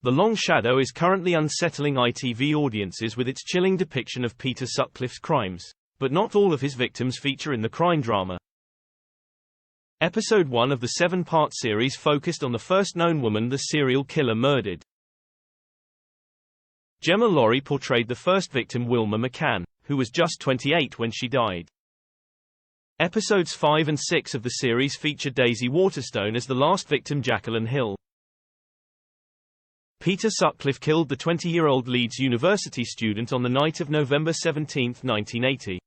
The Long Shadow is currently unsettling ITV audiences with its chilling depiction of Peter Sutcliffe's crimes, but not all of his victims feature in the crime drama. Episode 1 of the 7-part series focused on the first known woman the serial killer murdered. Gemma Laurie portrayed the first victim, Wilma McCann, who was just 28 when she died. Episodes 5 and 6 of the series feature Daisy Waterstone as the last victim, Jacqueline Hill. Peter Sutcliffe killed the 20-year-old Leeds University student on the night of November 17, 1980.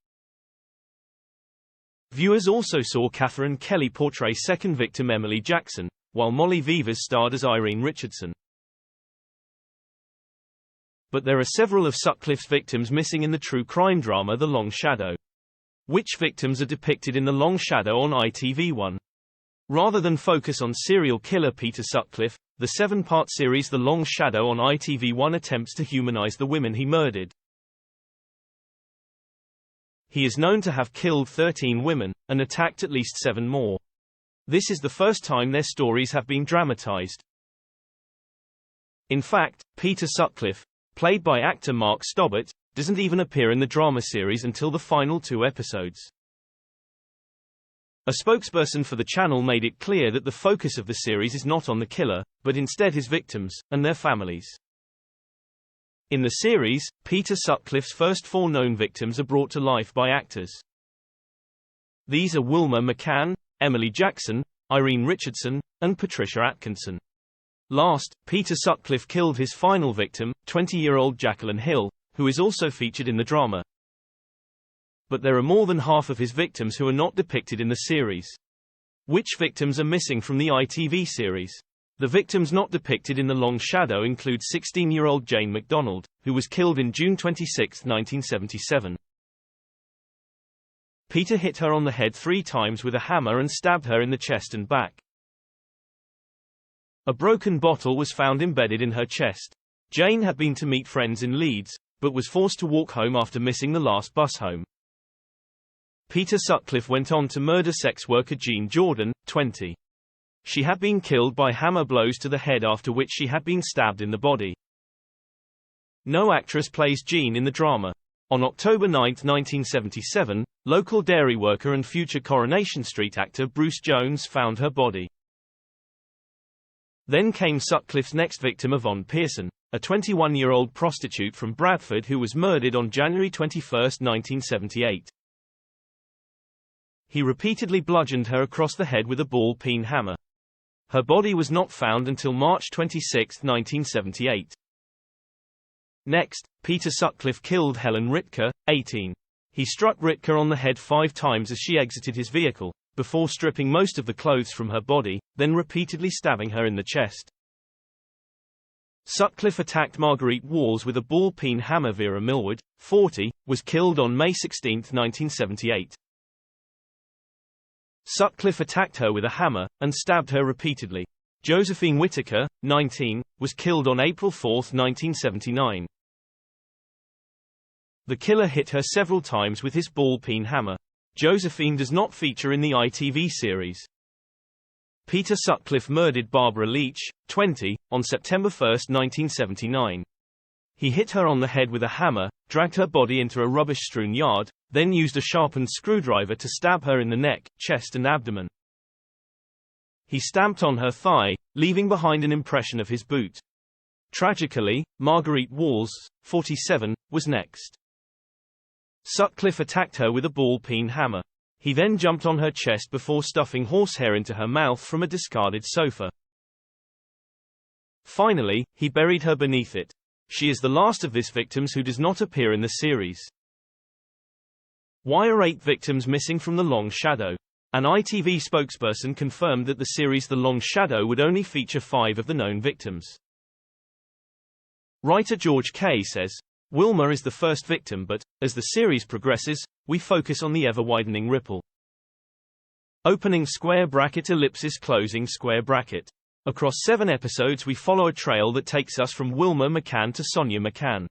Viewers also saw Catherine Kelly portray second victim Emily Jackson, while Molly Vivas starred as Irene Richardson. But there are several of Sutcliffe's victims missing in the true crime drama The Long Shadow. Which victims are depicted in The Long Shadow on ITV1? Rather than focus on serial killer Peter Sutcliffe, the 7-part series The Long Shadow on ITV1 attempts to humanize the women he murdered. He is known to have killed 13 women, and attacked at least 7 more. This is the first time their stories have been dramatized. In fact, Peter Sutcliffe, played by actor Mark Stobbart, doesn't even appear in the drama series until the final 2 episodes. A spokesperson for the channel made it clear that the focus of the series is not on the killer, but instead his victims, and their families. In the series, Peter Sutcliffe's first 4 known victims are brought to life by actors. These are Wilma McCann, Emily Jackson, Irene Richardson, and Patricia Atkinson. Last, Peter Sutcliffe killed his final victim, 20-year-old Jacqueline Hill, who is also featured in the drama. But there are more than half of his victims who are not depicted in the series. Which victims are missing from the ITV series? The victims not depicted in The Long Shadow include 16-year-old Jane MacDonald, who was killed in June 26, 1977. Peter hit her on the head 3 times with a hammer and stabbed her in the chest and back. A broken bottle was found embedded in her chest. Jane had been to meet friends in Leeds, but was forced to walk home after missing the last bus home. Peter Sutcliffe went on to murder sex worker Jean Jordan, 20. She had been killed by hammer blows to the head, after which she had been stabbed in the body. No actress plays Jean in the drama. On October 9, 1977, local dairy worker and future Coronation Street actor Bruce Jones found her body. Then came Sutcliffe's next victim, Yvonne Pearson, a 21-year-old prostitute from Bradford who was murdered on January 21, 1978. He repeatedly bludgeoned her across the head with a ball-peen hammer. Her body was not found until March 26, 1978. Next, Peter Sutcliffe killed Helen Rittker, 18. He struck Rittker on the head 5 times as she exited his vehicle, before stripping most of the clothes from her body, then repeatedly stabbing her in the chest. Sutcliffe attacked Marguerite Walls with a ball-peen hammer. Vera Millward, 40, was killed on May 16, 1978. Sutcliffe attacked her with a hammer, and stabbed her repeatedly. Josephine Whittaker, 19, was killed on April 4, 1979. The killer hit her several times with his ball-peen hammer. Josephine does not feature in the ITV series. Peter Sutcliffe murdered Barbara Leach, 20, on September 1, 1979. He hit her on the head with a hammer, dragged her body into a rubbish-strewn yard, then used a sharpened screwdriver to stab her in the neck, chest and abdomen. He stamped on her thigh, leaving behind an impression of his boot. Tragically, Marguerite Walls, 47, was next. Sutcliffe attacked her with a ball-peen hammer. He then jumped on her chest before stuffing horsehair into her mouth from a discarded sofa. Finally, he buried her beneath it. She is the last of his victims who does not appear in the series. Why are 8 victims missing from The Long Shadow? An ITV spokesperson confirmed that the series The Long Shadow would only feature 5 of the known victims. Writer George Kay says, Wilma is the first victim, but, as the series progresses, we focus on the ever-widening ripple. Opening square bracket ellipsis closing square bracket. Across 7 episodes we follow a trail that takes us from Wilma McCann to Sonia McCann.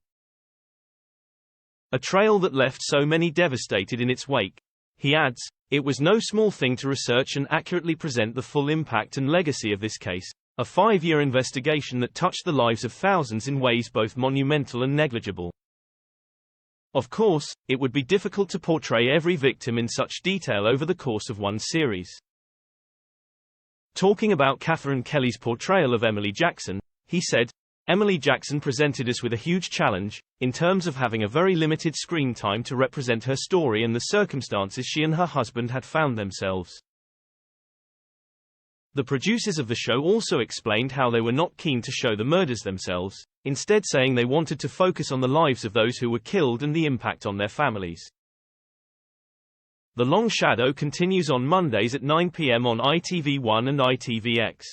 A trail that left so many devastated in its wake. He adds, it was no small thing to research and accurately present the full impact and legacy of this case, A 5-year investigation that touched the lives of thousands in ways both monumental and negligible. Of course, it would be difficult to portray every victim in such detail over the course of one series. Talking about Catherine Kelly's portrayal of Emily Jackson, he said, "Emily Jackson presented us with a huge challenge, in terms of having a very limited screen time to represent her story and the circumstances she and her husband had found themselves." The producers of the show also explained how they were not keen to show the murders themselves, instead saying they wanted to focus on the lives of those who were killed and the impact on their families. The Long Shadow continues on Mondays at 9 p.m. on ITV1 and ITVX.